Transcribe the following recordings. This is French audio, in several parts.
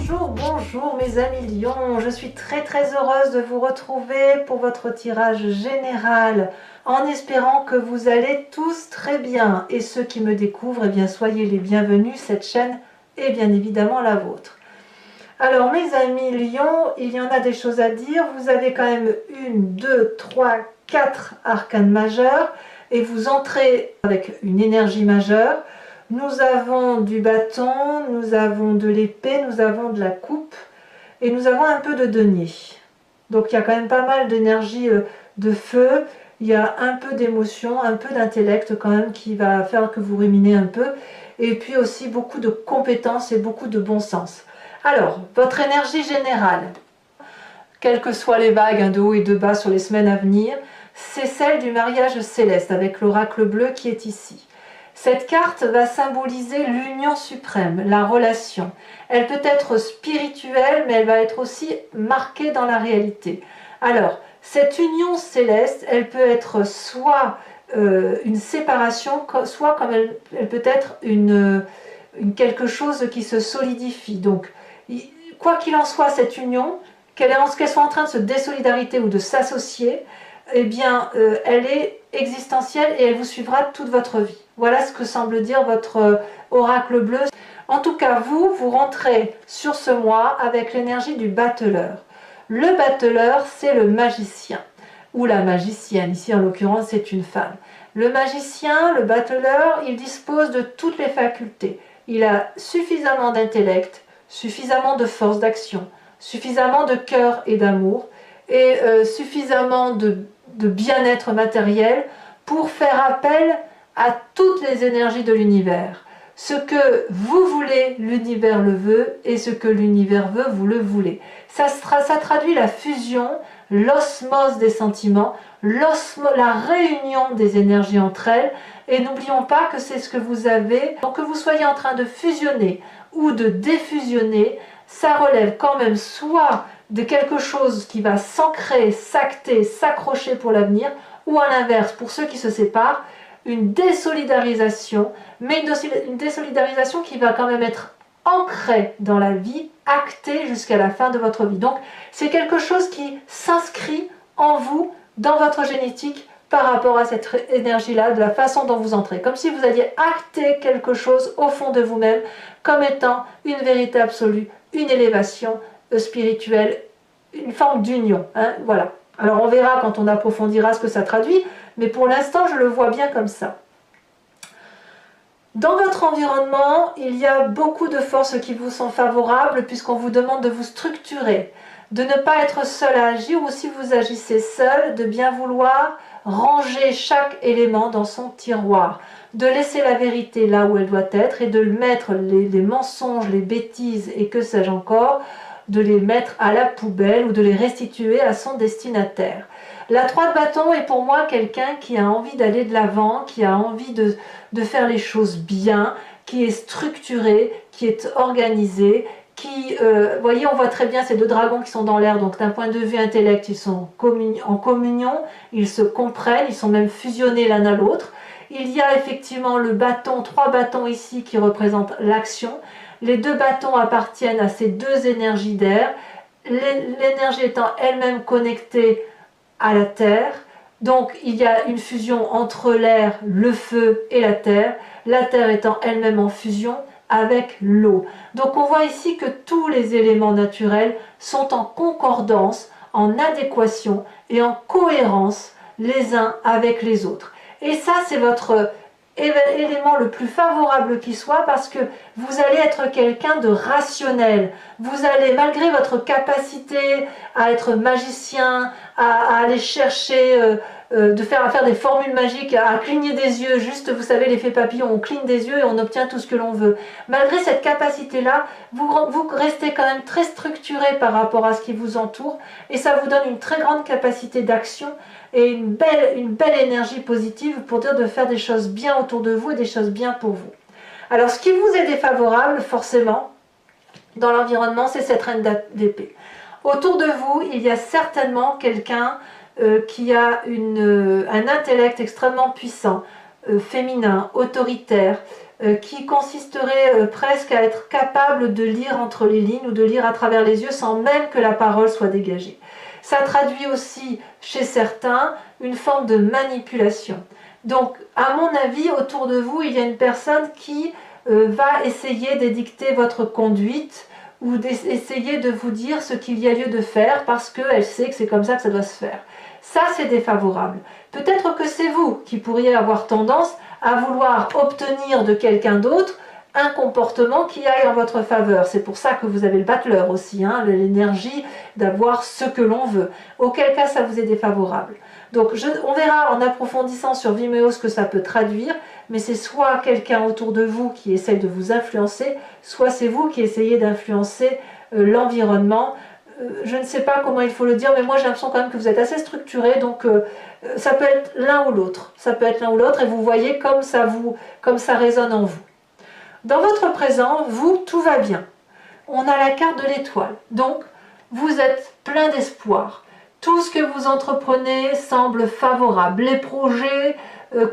Bonjour mes amis lions, je suis très heureuse de vous retrouver pour votre tirage général en espérant que vous allez tous très bien et ceux qui me découvrent, eh bien soyez les bienvenus, cette chaîne est bien évidemment la vôtre. Alors mes amis lions, il y en a des choses à dire, vous avez quand même 1, 2, 3, 4 arcanes majeurs et vous entrez avec une énergie majeure. Nous avons du bâton, nous avons de l'épée, nous avons de la coupe et nous avons un peu de denier. Donc il y a quand même pas mal d'énergie de feu, il y a un peu d'émotion, un peu d'intellect quand même qui va faire que vous ruminez un peu et puis aussi beaucoup de compétences et beaucoup de bon sens. Alors, votre énergie générale, quelles que soient les vagues de haut et de bas sur les semaines à venir, c'est celle du mariage céleste avec l'oracle bleu qui est ici. Cette carte va symboliser l'union suprême, la relation. Elle peut être spirituelle, mais elle va être aussi marquée dans la réalité. Alors, cette union céleste, elle peut être soit une séparation, soit comme elle peut être quelque chose qui se solidifie. Donc, quoi qu'il en soit, cette union, qu'elle soit en train de se désolidarité ou de s'associer, eh bien, elle est existentielle et elle vous suivra toute votre vie. Voilà ce que semble dire votre oracle bleu. En tout cas, vous rentrez sur ce mois avec l'énergie du battleur. Le battleur, c'est le magicien, ou la magicienne. Ici, en l'occurrence, c'est une femme. Le magicien, le battleur, il dispose de toutes les facultés. Il a suffisamment d'intellect, suffisamment de force d'action, suffisamment de cœur et d'amour, et suffisamment de bien-être matériel pour faire appel à toutes les énergies de l'univers. Ce que vous voulez, l'univers le veut, et ce que l'univers veut, vous le voulez. Ça traduit la fusion, l'osmose des sentiments, la réunion des énergies entre elles, et n'oublions pas que c'est ce que vous avez. Donc que vous soyez en train de fusionner ou de défusionner, ça relève quand même soit de quelque chose qui va s'ancrer, s'acter, s'accrocher pour l'avenir, ou à l'inverse, pour ceux qui se séparent, une désolidarisation, mais une désolidarisation qui va quand même être ancrée dans la vie, actée jusqu'à la fin de votre vie. Donc c'est quelque chose qui s'inscrit en vous, dans votre génétique, par rapport à cette énergie-là, de la façon dont vous entrez. Comme si vous alliez acter quelque chose au fond de vous-même, comme étant une vérité absolue, une élévation spirituelle, une forme d'union. Hein, voilà. Alors on verra quand on approfondira ce que ça traduit, mais pour l'instant je le vois bien comme ça. Dans votre environnement, il y a beaucoup de forces qui vous sont favorables puisqu'on vous demande de vous structurer, de ne pas être seul à agir ou si vous agissez seul, de bien vouloir ranger chaque élément dans son tiroir, de laisser la vérité là où elle doit être et de mettre les mensonges, les bêtises et que sais-je encore, de les mettre à la poubelle ou de les restituer à son destinataire. La 3 de bâton est pour moi quelqu'un qui a envie d'aller de l'avant, qui a envie de faire les choses bien, qui est structuré, qui est organisé, qui, vous voyez, on voit très bien ces 2 dragons qui sont dans l'air, donc d'un point de vue intellect, ils sont en communion, ils se comprennent, ils sont même fusionnés l'un à l'autre. Il y a effectivement le bâton, 3 bâtons ici qui représentent l'action. Les 2 bâtons appartiennent à ces 2 énergies d'air, l'énergie étant elle-même connectée à la terre. Donc il y a une fusion entre l'air, le feu et la terre étant elle-même en fusion avec l'eau. Donc on voit ici que tous les éléments naturels sont en concordance, en adéquation et en cohérence les uns avec les autres. Et ça, c'est votre élément le plus favorable qui soit parce que vous allez être quelqu'un de rationnel. Vous allez, malgré votre capacité à être magicien, à aller chercher, à faire des formules magiques, à cligner des yeux, juste, vous savez, l'effet papillon, on cligne des yeux et on obtient tout ce que l'on veut. Malgré cette capacité-là, vous restez quand même très structuré par rapport à ce qui vous entoure et ça vous donne une très grande capacité d'action et une belle énergie positive pour dire de faire des choses bien autour de vous et des choses bien pour vous. Alors ce qui vous est défavorable forcément dans l'environnement, c'est cette reine d'épée. Autour de vous, il y a certainement quelqu'un qui a un intellect extrêmement puissant, féminin, autoritaire, qui consisterait presque à être capable de lire entre les lignes ou de lire à travers les yeux sans même que la parole soit dégagée. Ça traduit aussi chez certains une forme de manipulation. Donc, à mon avis, autour de vous, il y a une personne qui va essayer d'édicter votre conduite ou d'essayer de vous dire ce qu'il y a lieu de faire parce qu'elle sait que c'est comme ça que ça doit se faire. Ça, c'est défavorable. Peut-être que c'est vous qui pourriez avoir tendance à vouloir obtenir de quelqu'un d'autre un comportement qui aille en votre faveur. C'est pour ça que vous avez le battleur aussi, hein, l'énergie d'avoir ce que l'on veut. Auquel cas, ça vous est défavorable. Donc, on verra en approfondissant sur Vimeo ce que ça peut traduire, mais c'est soit quelqu'un autour de vous qui essaye de vous influencer, soit c'est vous qui essayez d'influencer l'environnement. Je ne sais pas comment il faut le dire, mais moi j'ai l'impression quand même que vous êtes assez structuré, donc ça peut être l'un ou l'autre. Ça peut être l'un ou l'autre, et vous voyez comme ça résonne en vous. Dans votre présent, vous, tout va bien. On a la carte de l'étoile, donc vous êtes plein d'espoir. Tout ce que vous entreprenez semble favorable. Les projets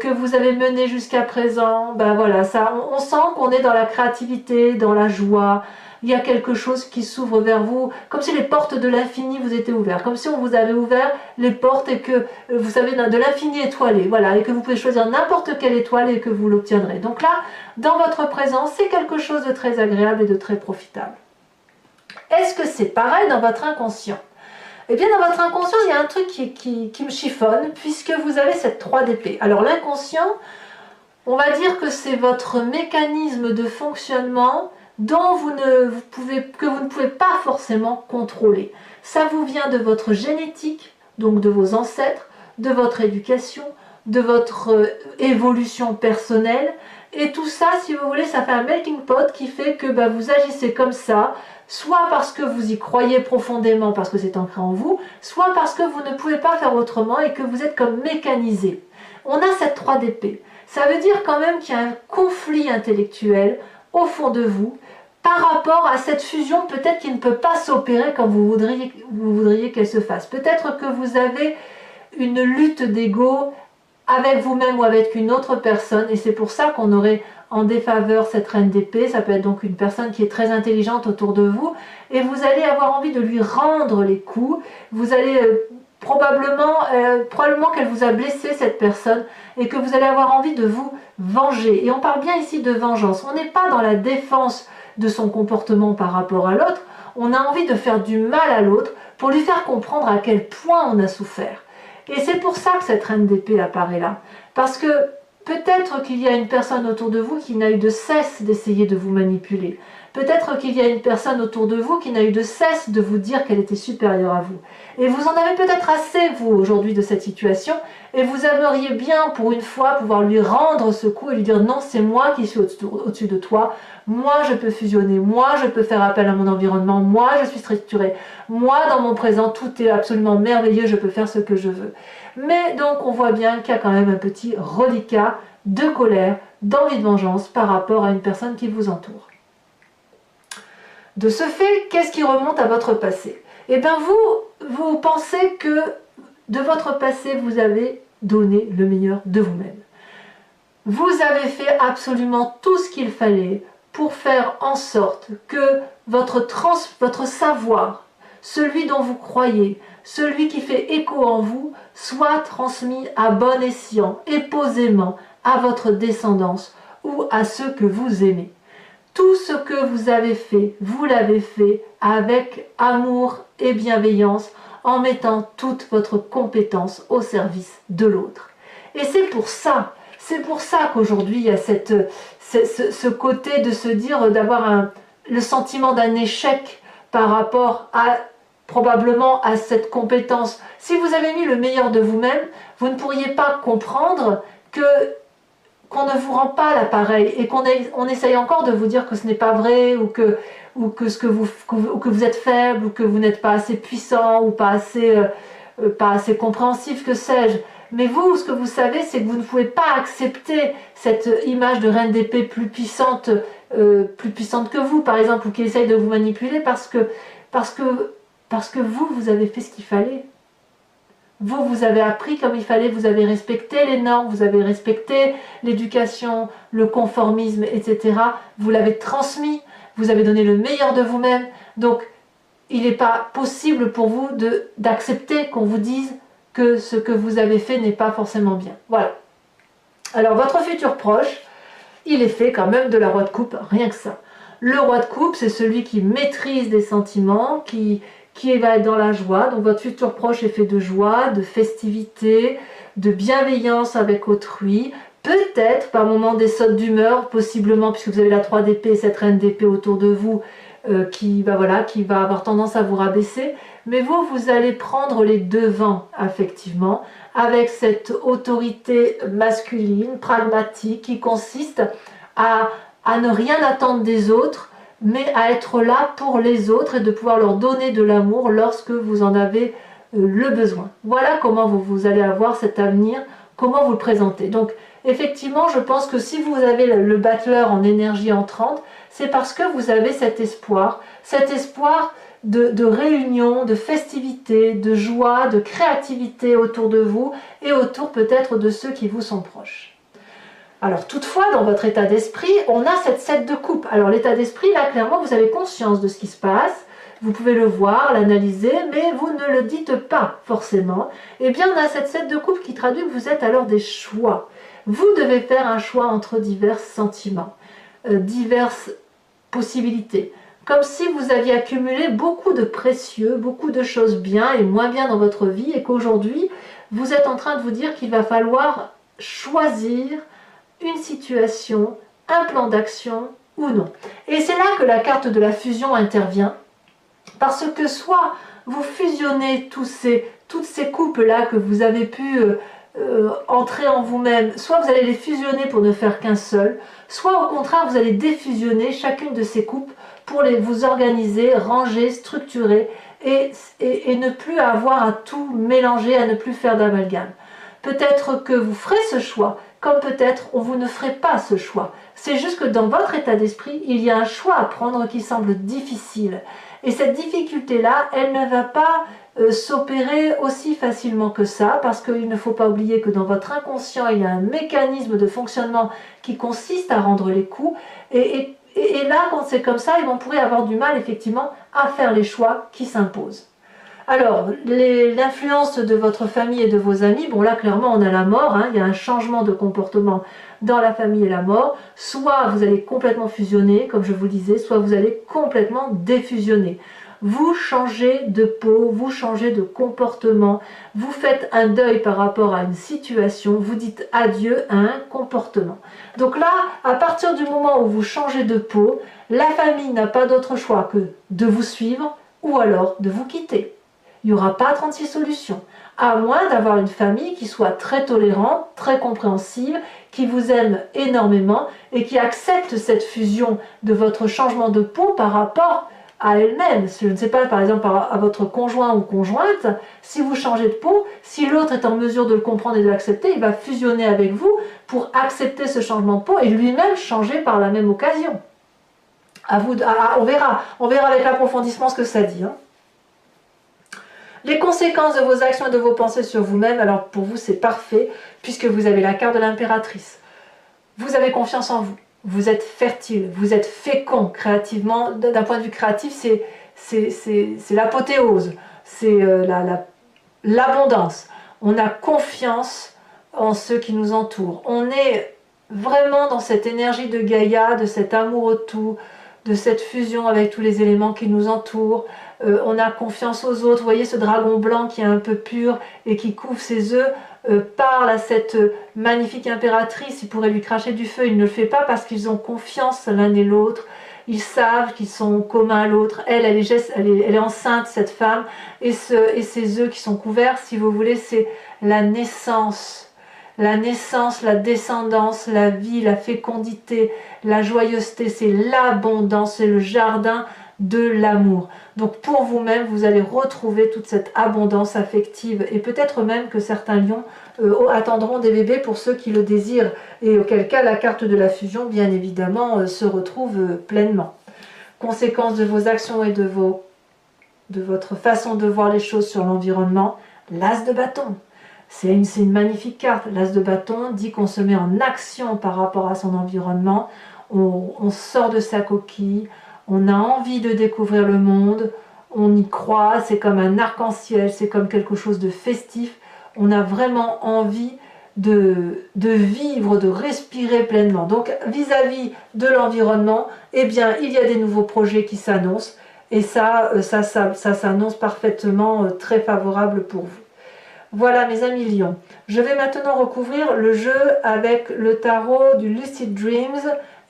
que vous avez menés jusqu'à présent, ben voilà, on sent qu'on est dans la créativité, dans la joie. Il y a quelque chose qui s'ouvre vers vous, comme si les portes de l'infini vous étaient ouvertes, comme si on vous avait ouvert les portes et que vous savez de l'infini étoilé, voilà, et que vous pouvez choisir n'importe quelle étoile et que vous l'obtiendrez. Donc là, dans votre présent, c'est quelque chose de très agréable et de très profitable. Est-ce que c'est pareil dans votre inconscient? Eh bien, dans votre inconscient, il y a un truc qui me chiffonne, puisque vous avez cette 3 d'épée. Alors, l'inconscient, on va dire que c'est votre mécanisme de fonctionnement dont que vous ne pouvez pas forcément contrôler. Ça vous vient de votre génétique, donc de vos ancêtres, de votre éducation, de votre évolution personnelle. Et tout ça, si vous voulez, ça fait un melting pot qui fait que vous agissez comme ça, soit parce que vous y croyez profondément, parce que c'est ancré en vous, soit parce que vous ne pouvez pas faire autrement et que vous êtes comme mécanisé. On a cette 3 d'épée. Ça veut dire quand même qu'il y a un conflit intellectuel au fond de vous par rapport à cette fusion peut-être qui ne peut pas s'opérer comme vous voudriez qu'elle se fasse. Peut-être que vous avez une lutte d'ego avec vous-même ou avec une autre personne et c'est pour ça qu'on aurait en défaveur cette reine d'épée. Ça peut être donc une personne qui est très intelligente autour de vous et vous allez avoir envie de lui rendre les coups. Vous allez probablement qu'elle vous a blessé cette personne et que vous allez avoir envie de vous venger. Et on parle bien ici de vengeance. On n'est pas dans la défense de son comportement par rapport à l'autre. On a envie de faire du mal à l'autre pour lui faire comprendre à quel point on a souffert. Et c'est pour ça que cette reine d'épée apparaît là. Parce que peut-être qu'il y a une personne autour de vous qui n'a eu de cesse d'essayer de vous manipuler. Peut-être qu'il y a une personne autour de vous qui n'a eu de cesse de vous dire qu'elle était supérieure à vous. Et vous en avez peut-être assez, vous, aujourd'hui, de cette situation, et vous aimeriez bien, pour une fois, pouvoir lui rendre ce coup et lui dire « Non, c'est moi qui suis au-dessus de toi. Moi, je peux fusionner. Moi, je peux faire appel à mon environnement. Moi, je suis structurée. Moi, dans mon présent, tout est absolument merveilleux. Je peux faire ce que je veux. » Mais donc, on voit bien qu'il y a quand même un petit reliquat de colère, d'envie de vengeance par rapport à une personne qui vous entoure. De ce fait, qu'est-ce qui remonte à votre passé? Eh bien, vous pensez que de votre passé, vous avez donné le meilleur de vous-même. Vous avez fait absolument tout ce qu'il fallait pour faire en sorte que votre savoir, celui dont vous croyez, celui qui fait écho en vous, soit transmis à bon escient et posément à votre descendance ou à ceux que vous aimez. Tout ce que vous avez fait, vous l'avez fait avec amour et bienveillance en mettant toute votre compétence au service de l'autre. Et c'est pour ça qu'aujourd'hui il y a ce côté de se dire, d'avoir le sentiment d'un échec par rapport à probablement à cette compétence. Si vous avez mis le meilleur de vous-même, vous ne pourriez pas comprendre qu'on ne vous rend pas l'appareil et qu'on essaye encore de vous dire que ce n'est pas vrai ou que vous êtes faible ou que vous n'êtes pas assez puissant ou pas assez compréhensif, que sais-je. Mais vous, ce que vous savez, c'est que vous ne pouvez pas accepter cette image de reine d'épée plus puissante que vous, par exemple, ou qui essaye de vous manipuler parce que vous avez fait ce qu'il fallait. vous avez appris comme il fallait, vous avez respecté les normes, vous avez respecté l'éducation, le conformisme, etc. Vous l'avez transmis, vous avez donné le meilleur de vous-même. Donc, il n'est pas possible pour vous d'accepter qu'on vous dise que ce que vous avez fait n'est pas forcément bien. Voilà. Alors, votre futur proche, il est fait quand même de la roi de coupe, rien que ça. Le roi de coupe, c'est celui qui maîtrise des sentiments, qui va être dans la joie. Donc votre futur proche est fait de joie, de festivité, de bienveillance avec autrui. Peut-être par moments des sautes d'humeur, possiblement, puisque vous avez la 3 d'épée, cette reine d'épée autour de vous, qui va avoir tendance à vous rabaisser. Mais vous allez prendre les devants, affectivement, avec cette autorité masculine, pragmatique, qui consiste à ne rien attendre des autres, mais à être là pour les autres et de pouvoir leur donner de l'amour lorsque vous en avez le besoin. Voilà comment vous allez avoir cet avenir, comment vous le présentez. Donc effectivement, je pense que si vous avez le battleur en énergie entrante, c'est parce que vous avez cet espoir de réunion, de festivité, de joie, de créativité autour de vous et autour peut-être de ceux qui vous sont proches. Alors toutefois, dans votre état d'esprit, on a cette 7 de coupe. Alors l'état d'esprit, là, clairement, vous avez conscience de ce qui se passe. Vous pouvez le voir, l'analyser, mais vous ne le dites pas forcément. Eh bien, on a cette 7 de coupe qui traduit que vous êtes alors des choix. Vous devez faire un choix entre divers sentiments, diverses possibilités. Comme si vous aviez accumulé beaucoup de précieux, beaucoup de choses bien et moins bien dans votre vie et qu'aujourd'hui, vous êtes en train de vous dire qu'il va falloir choisir une situation, un plan d'action ou non. Et c'est là que la carte de la fusion intervient, parce que soit vous fusionnez toutes ces coupes-là que vous avez pu entrer en vous-même, soit vous allez les fusionner pour ne faire qu'un seul, soit au contraire vous allez défusionner chacune de ces coupes pour vous organiser, ranger, structurer et ne plus avoir à tout mélanger, à ne plus faire d'amalgame. Peut-être que vous ferez ce choix, comme peut-être vous ne ferez pas ce choix. C'est juste que dans votre état d'esprit, il y a un choix à prendre qui semble difficile. Et cette difficulté-là, elle ne va pas s'opérer aussi facilement que ça, parce qu'il ne faut pas oublier que dans votre inconscient, il y a un mécanisme de fonctionnement qui consiste à rendre les coups. Et là, quand c'est comme ça, on pourrait avoir du mal, effectivement, à faire les choix qui s'imposent. Alors, l'influence de votre famille et de vos amis, bon là clairement on a la mort, il y a un changement de comportement dans la famille et la mort, soit vous allez complètement fusionner, comme je vous le disais, soit vous allez complètement défusionner. Vous changez de peau, vous changez de comportement, vous faites un deuil par rapport à une situation, vous dites adieu à un comportement. Donc là, à partir du moment où vous changez de peau, la famille n'a pas d'autre choix que de vous suivre ou alors de vous quitter. Il n'y aura pas 36 solutions, à moins d'avoir une famille qui soit très tolérante, très compréhensive, qui vous aime énormément et qui accepte cette fusion de votre changement de peau par rapport à elle-même. Je ne sais pas, par exemple, à votre conjoint ou conjointe, si vous changez de peau, si l'autre est en mesure de le comprendre et de l'accepter, il va fusionner avec vous pour accepter ce changement de peau et lui-même changer par la même occasion. On verra avec l'approfondissement ce que ça dit. Les conséquences de vos actions et de vos pensées sur vous-même, alors pour vous c'est parfait, puisque vous avez la carte de l'impératrice. Vous avez confiance en vous, vous êtes fertile, vous êtes fécond créativement. D'un point de vue créatif, c'est l'apothéose, c'est l'abondance. On a confiance en ceux qui nous entourent. On est vraiment dans cette énergie de Gaïa, de cet amour autour, de cette fusion avec tous les éléments qui nous entourent. On a confiance aux autres. Vous voyez ce dragon blanc qui est un peu pur et qui couvre ses œufs, parle à cette magnifique impératrice. Il pourrait lui cracher du feu, il ne le fait pas parce qu'ils ont confiance l'un et l'autre. Ils savent qu'ils sont communs à l'autre. Elle est enceinte, cette femme, et ses œufs qui sont couverts, si vous voulez, c'est la naissance. La naissance, la descendance, la vie, la fécondité, la joyeuseté, c'est l'abondance, c'est le jardin de l'amour. Donc pour vous-même, vous allez retrouver toute cette abondance affective et peut-être même que certains lions attendront des bébés pour ceux qui le désirent et auquel cas la carte de la fusion, bien évidemment, se retrouve pleinement. Conséquence de vos actions et de votre façon de voir les choses sur l'environnement, l'as de bâton. C'est une magnifique carte. L'as de bâton dit qu'on se met en action par rapport à son environnement. On sort de sa coquille, on a envie de découvrir le monde, on y croit, c'est comme un arc-en-ciel, c'est comme quelque chose de festif. On a vraiment envie de vivre, de respirer pleinement. Donc vis-à-vis de l'environnement, eh bien, il y a des nouveaux projets qui s'annoncent et ça s'annonce parfaitement très favorable pour vous. Voilà mes amis lions. Je vais maintenant recouvrir le jeu avec le tarot du Lucid Dreams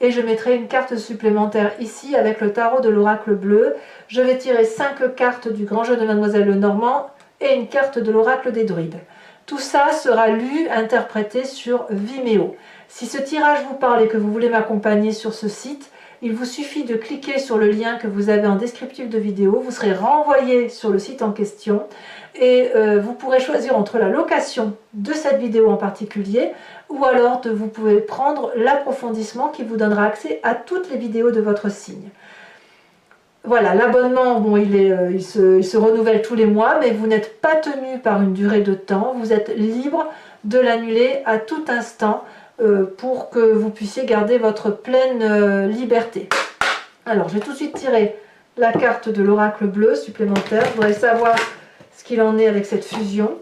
et je mettrai une carte supplémentaire ici avec le tarot de l'oracle bleu. Je vais tirer 5 cartes du grand jeu de Mademoiselle Lenormand et une carte de l'oracle des druides. Tout ça sera lu, interprété sur Vimeo. Si ce tirage vous parle et que vous voulez m'accompagner sur ce site, il vous suffit de cliquer sur le lien que vous avez en descriptif de vidéo. Vous serez renvoyé sur le site en question et vous pourrez choisir entre la location de cette vidéo en particulier ou alors vous pouvez prendre l'approfondissement qui vous donnera accès à toutes les vidéos de votre signe. Voilà, l'abonnement, bon, il se renouvelle tous les mois, mais vous n'êtes pas tenu par une durée de temps. Vous êtes libre de l'annuler à tout instant pour que vous puissiez garder votre pleine liberté. Alors, je vais tout de suite tirer la carte de l'oracle bleu supplémentaire. Je voudrais savoir ce qu'il en est avec cette fusion.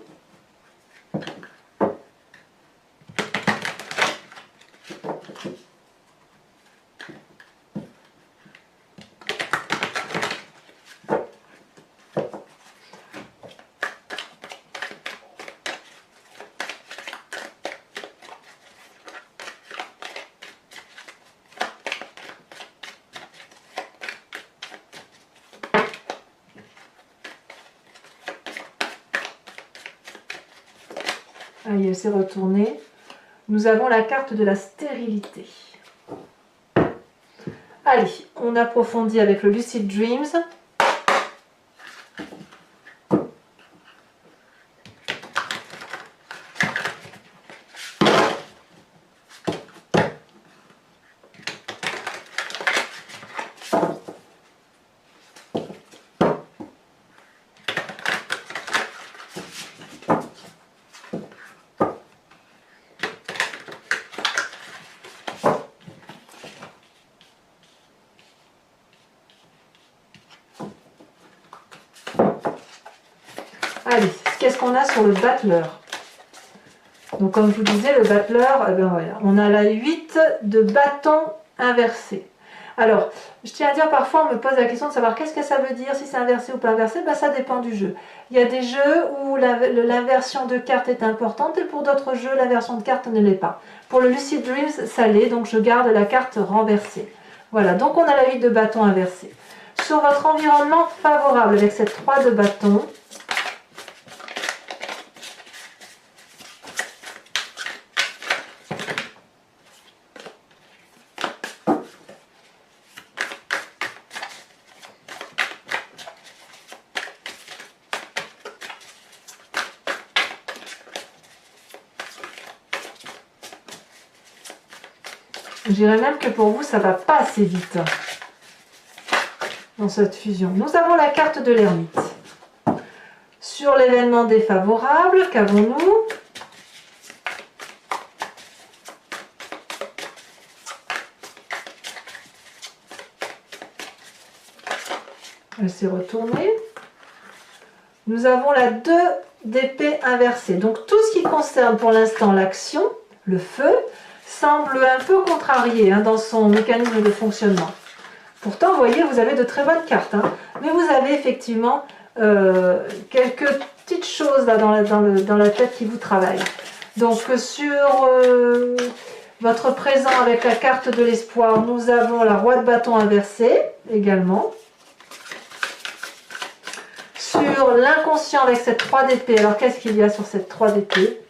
Allez, elle s'est retournée. Nous avons la carte de la stérilité. Allez, on approfondit avec le Lucid Dreams. Allez, qu'est-ce qu'on a sur le battleur? Donc comme je vous disais, le battleur, eh ben voilà, on a la 8 de bâton inversé. Alors, je tiens à dire, parfois on me pose la question de savoir qu'est-ce que ça veut dire, si c'est inversé ou pas inversé, ben, ça dépend du jeu. Il y a des jeux où l'inversion de carte est importante et pour d'autres jeux, l'inversion de carte ne l'est pas. Pour le Lucid Dreams, ça l'est, donc je garde la carte renversée. Voilà, donc on a la 8 de bâton inversé. Sur votre environnement favorable avec cette 3 de bâton, je dirais même que pour vous, ça ne va pas assez vite dans cette fusion. Nous avons la carte de l'ermite. Sur l'événement défavorable, qu'avons-nous? Elle s'est retournée. Nous avons la 2 d'épée inversée. Donc tout ce qui concerne pour l'instant l'action, le feu, semble un peu contrarié dans son mécanisme de fonctionnement. Pourtant, vous voyez, vous avez de très bonnes cartes. Mais vous avez effectivement quelques petites choses là dans la tête qui vous travaillent. Donc sur votre présent avec la carte de l'espoir, nous avons la roi de bâton inversée également. Sur l'inconscient avec cette 3 d'épée, alors qu'est-ce qu'il y a sur cette 3 d'épée?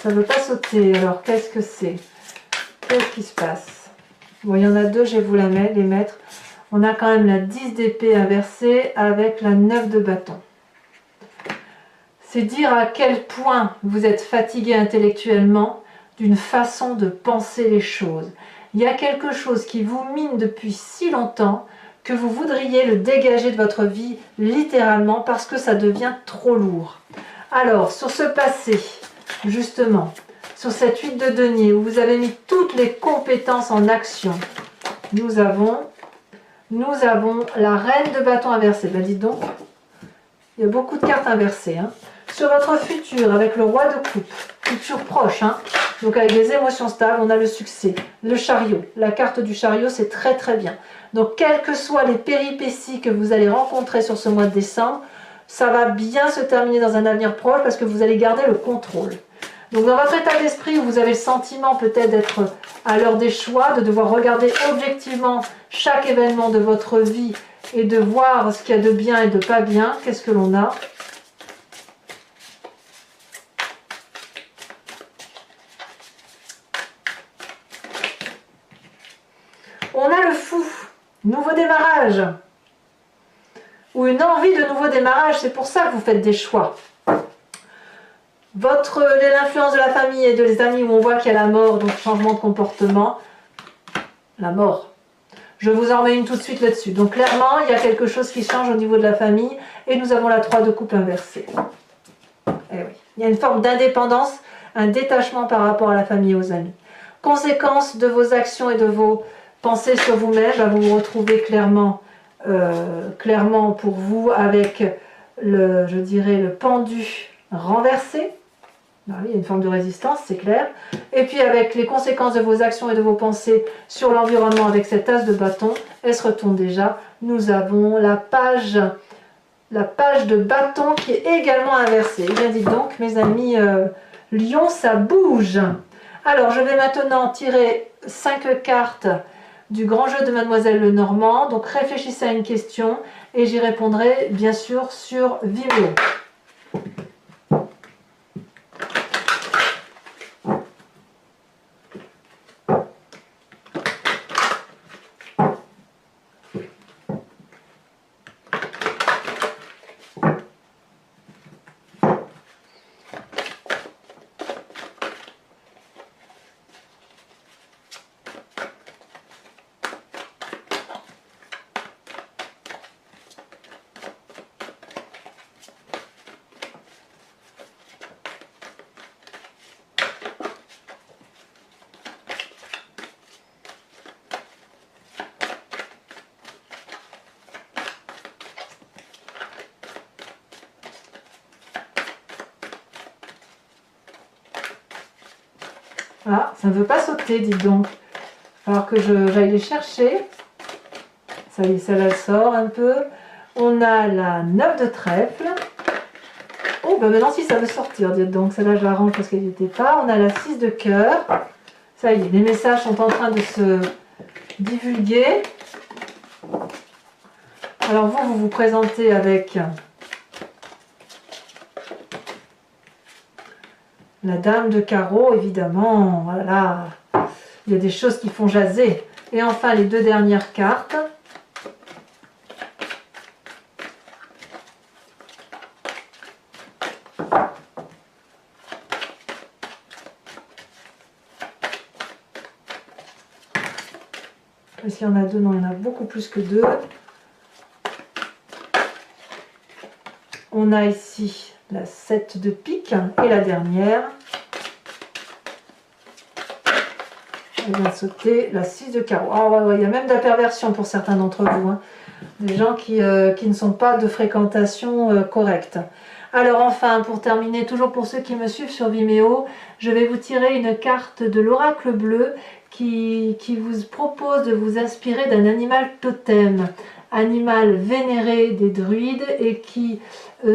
Ça ne veut pas sauter, alors qu'est-ce que c'est? Qu'est-ce qui se passe? Bon, il y en a deux, je vais vous les mettre. On a quand même la 10 d'épée inversée avec la 9 de bâton. C'est dire à quel point vous êtes fatigué intellectuellement d'une façon de penser les choses. Il y a quelque chose qui vous mine depuis si longtemps que vous voudriez le dégager de votre vie littéralement parce que ça devient trop lourd. Alors, sur ce passé, justement, sur cette 8 de denier où vous avez mis toutes les compétences en action, nous avons la reine de bâton inversée. Ben dites donc, il y a beaucoup de cartes inversées. Hein. Sur votre futur, avec le roi de coupe, futur proche, hein, donc avec les émotions stables, on a le succès, le chariot. La carte du chariot, c'est très très bien. Donc, quelles que soient les péripéties que vous allez rencontrer sur ce mois de décembre, ça va bien se terminer dans un avenir proche parce que vous allez garder le contrôle. Donc, dans votre état d'esprit où vous avez le sentiment peut-être d'être à l'heure des choix, de devoir regarder objectivement chaque événement de votre vie et de voir ce qu'il y a de bien et de pas bien, qu'est-ce que l'on a ? On a le fou, nouveau démarrage, ou une envie de nouveau démarrage, c'est pour ça que vous faites des choix. L'influence de la famille et des amis où on voit qu'il y a la mort, donc changement de comportement, la mort. Je vous en mets une tout de suite là-dessus. Donc clairement, il y a quelque chose qui change au niveau de la famille et nous avons la 3 de coupe inversée. Eh oui. Il y a une forme d'indépendance, un détachement par rapport à la famille et aux amis. Conséquence de vos actions et de vos pensées sur vous-même, vous vous retrouvez clairement pour vous avec je dirais, le pendu renversé. Il y a une forme de résistance, c'est clair. Et puis avec les conséquences de vos actions et de vos pensées sur l'environnement avec cet as de bâton, elle se retourne déjà. Nous avons la page de bâton qui est également inversée. Eh bien, dites donc, mes amis Lion, ça bouge. Alors, je vais maintenant tirer 5 cartes du grand jeu de Mademoiselle Lenormand. Donc, réfléchissez à une question et j'y répondrai bien sûr sur Vimeo. Ah, ça ne veut pas sauter, dites donc. Il va falloir que j'aille les chercher. Ça y est, celle-là sort un peu. On a la 9 de trèfle. Oh, ben maintenant si ça veut sortir, dites donc. Celle-là, je la range parce qu'elle n'y était pas. On a la 6 de cœur. Ça y est, les messages sont en train de se divulguer. Alors vous vous présentez avec la dame de carreau, évidemment. Voilà, il y a des choses qui font jaser. Et enfin, les 2 dernières cartes. Est-ce qu'il y en a 2? Non, il y en a beaucoup plus que 2. On a ici la 7 de pique et la dernière. Elle vient de sauter la 6 de carreau. Ah ouais, il y a même de la perversion pour certains d'entre vous. Hein. Des gens qui ne sont pas de fréquentation correcte. Alors enfin, pour terminer, toujours pour ceux qui me suivent sur Vimeo, je vais vous tirer une carte de l'oracle bleu qui vous propose de vous inspirer d'un animal totem. Animal vénéré des druides et qui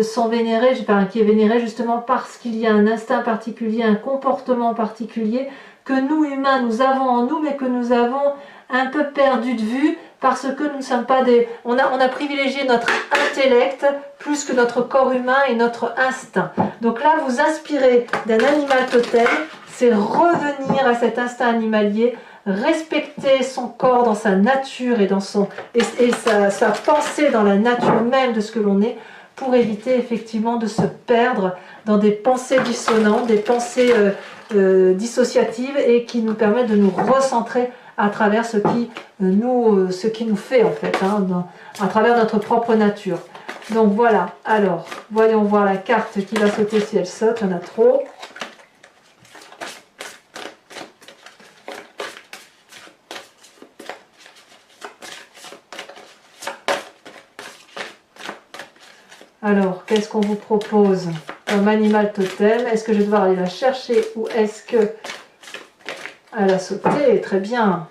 sont vénérés, qui est vénéré justement parce qu'il y a un instinct particulier, un comportement particulier que nous humains nous avons en nous mais que nous avons un peu perdu de vue parce que nous ne sommes pas des... On a privilégié notre intellect plus que notre corps humain et notre instinct. Donc là, vous inspirez d'un animal totem, c'est revenir à cet instinct animalier respecter son corps dans sa nature et, sa pensée dans la nature même de ce que l'on est, pour éviter effectivement de se perdre dans des pensées dissonantes, des pensées dissociatives, et qui nous permettent de nous recentrer à travers ce qui nous fait en fait, hein, à travers notre propre nature. Donc voilà, alors voyons voir la carte qui va sauter si elle saute, il y en a trop. Alors, qu'est-ce qu'on vous propose comme animal totem? Est-ce que je vais devoir aller la chercher ou est-ce que elle a sauté? Très bien.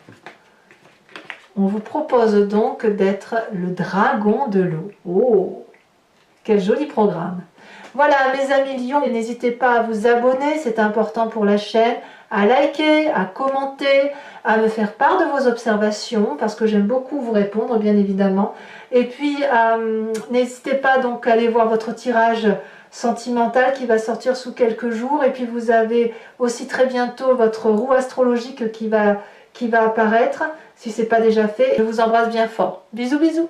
On vous propose donc d'être le dragon de l'eau. Oh, quel joli programme. Voilà mes amis lions, n'hésitez pas à vous abonner, c'est important pour la chaîne, à liker, à commenter, à me faire part de vos observations, parce que j'aime beaucoup vous répondre bien évidemment. Et puis n'hésitez pas donc à aller voir votre tirage sentimental qui va sortir sous quelques jours. Et puis vous avez aussi très bientôt votre roue astrologique qui va apparaître, si ce n'est pas déjà fait. Je vous embrasse bien fort. Bisous bisous.